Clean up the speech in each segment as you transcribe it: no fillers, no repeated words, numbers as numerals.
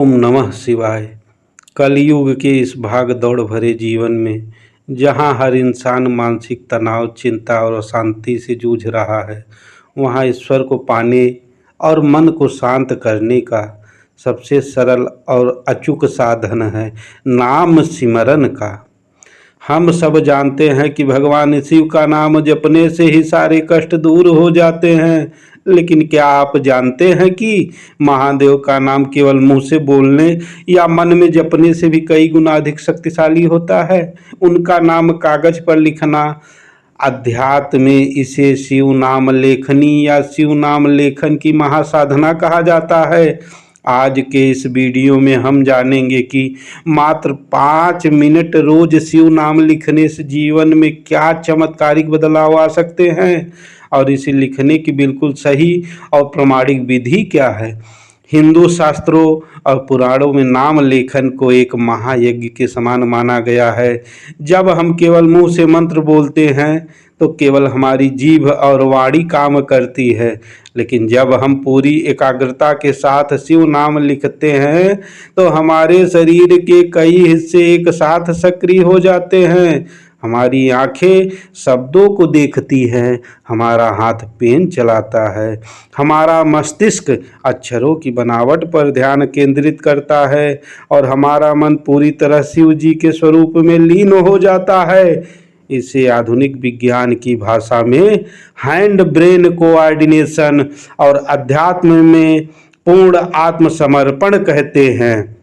ओम नमः शिवाय। कलयुग के इस भाग दौड़ भरे जीवन में जहाँ हर इंसान मानसिक तनाव, चिंता और अशांति से जूझ रहा है, वहाँ ईश्वर को पाने और मन को शांत करने का सबसे सरल और अचूक साधन है नाम सिमरन का। हम सब जानते हैं कि भगवान शिव का नाम जपने से ही सारे कष्ट दूर हो जाते हैं, लेकिन क्या आप जानते हैं कि महादेव का नाम केवल मुंह से बोलने या मन में जपने से भी कई गुना अधिक शक्तिशाली होता है। उनका नाम कागज पर लिखना, अध्यात्म में इसे शिव नाम लेखनी या शिव नाम लेखन की महासाधना कहा जाता है। आज के इस वीडियो में हम जानेंगे कि मात्र 5 मिनट रोज शिव नाम लिखने से जीवन में क्या चमत्कारिक बदलाव आ सकते हैं और इसे लिखने की बिल्कुल सही और प्रमाणिक विधि क्या है। हिंदू शास्त्रों और पुराणों में नाम लेखन को एक महायज्ञ के समान माना गया है। जब हम केवल मुंह से मंत्र बोलते हैं तो केवल हमारी जीभ और वाणी काम करती है, लेकिन जब हम पूरी एकाग्रता के साथ शिव नाम लिखते हैं तो हमारे शरीर के कई हिस्से एक साथ सक्रिय हो जाते हैं। हमारी आंखें शब्दों को देखती हैं, हमारा हाथ पेन चलाता है, हमारा मस्तिष्क अक्षरों की बनावट पर ध्यान केंद्रित करता है और हमारा मन पूरी तरह शिव जी के स्वरूप में लीन हो जाता है। इसे आधुनिक विज्ञान की भाषा में हैंड ब्रेन कोऑर्डिनेशन और अध्यात्म में पूर्ण आत्मसमर्पण कहते हैं।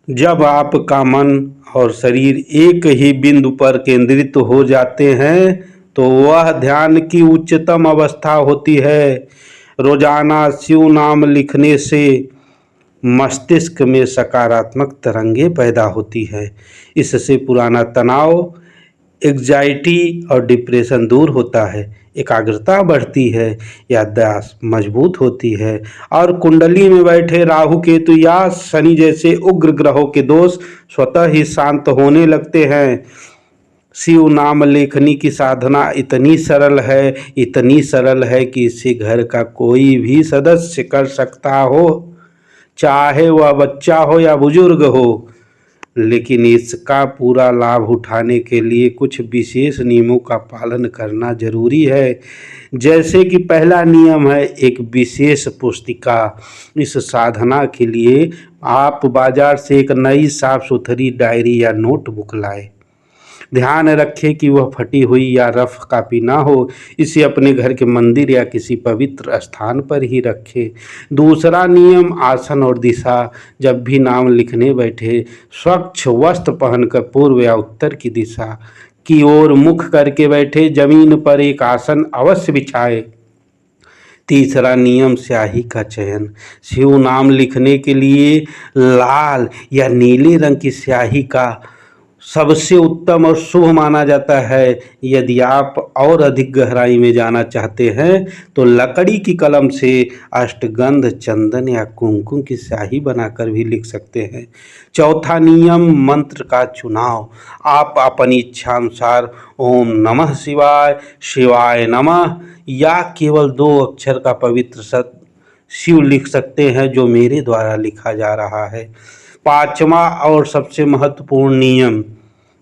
जब आपका मन और शरीर एक ही बिंदु पर केंद्रित हो जाते हैं तो वह ध्यान की उच्चतम अवस्था होती है। रोजाना शिव नाम लिखने से मस्तिष्क में सकारात्मक तरंगें पैदा होती है। इससे पुराना तनाव, एग्जाइटी और डिप्रेशन दूर होता है, एकाग्रता बढ़ती है, याददाश्त मजबूत होती है और कुंडली में बैठे राहु, केतु या शनि जैसे उग्र ग्रहों के दोष स्वतः ही शांत होने लगते हैं। शिव नाम लेखनी की साधना इतनी सरल है कि इसे घर का कोई भी सदस्य कर सकता हो, चाहे वह बच्चा हो या बुजुर्ग हो। लेकिन इसका पूरा लाभ उठाने के लिए कुछ विशेष नियमों का पालन करना जरूरी है। जैसे कि पहला नियम है एक विशेष पुस्तिका। इस साधना के लिए आप बाजार से एक नई साफ सुथरी डायरी या नोटबुक लाएं। ध्यान रखें कि वह फटी हुई या रफ कॉपी ना हो। इसे अपने घर के मंदिर या किसी पवित्र स्थान पर ही रखें। दूसरा नियम आसन और दिशा। जब भी नाम लिखने बैठे स्वच्छ वस्त्र पहनकर पूर्व या उत्तर की दिशा की ओर मुख करके बैठे। जमीन पर एक आसन अवश्य बिछाए। तीसरा नियम स्याही का चयन। शिव नाम लिखने के लिए लाल या नीले रंग की स्याही का सबसे उत्तम और शुभ माना जाता है। यदि आप और अधिक गहराई में जाना चाहते हैं तो लकड़ी की कलम से अष्टगंध, चंदन या कुमकुम की स्याही बनाकर भी लिख सकते हैं। चौथा नियम मंत्र का चुनाव। आप अपनी इच्छा अनुसार ओम नमः शिवाय, शिवाय नमः या केवल 2 अक्षर का पवित्र शब्द शिव लिख सकते हैं जो मेरे द्वारा लिखा जा रहा है। पांचवा और सबसे महत्वपूर्ण नियम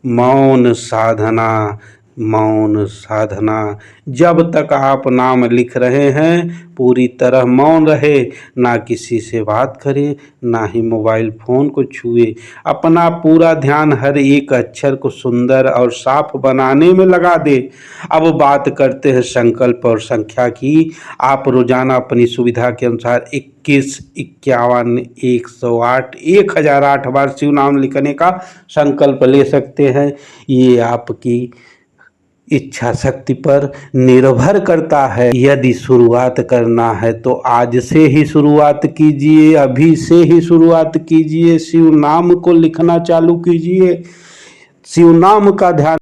मौन साधना। मौन साधना। जब तक आप नाम लिख रहे हैं पूरी तरह मौन रहे, ना किसी से बात करें, ना ही मोबाइल फोन को छुए। अपना पूरा ध्यान हर एक अक्षर को सुंदर और साफ बनाने में लगा दे। अब बात करते हैं संकल्प और संख्या की। आप रोजाना अपनी सुविधा के अनुसार 21, 51, 108, 1008 बार शिव नाम लिखने का संकल्प ले सकते हैं। ये आपकी इच्छा शक्ति पर निर्भर करता है। यदि शुरुआत करना है तो आज से ही शुरुआत कीजिए, अभी से ही शुरुआत कीजिए। शिव नाम को लिखना चालू कीजिए। शिव नाम का ध्यान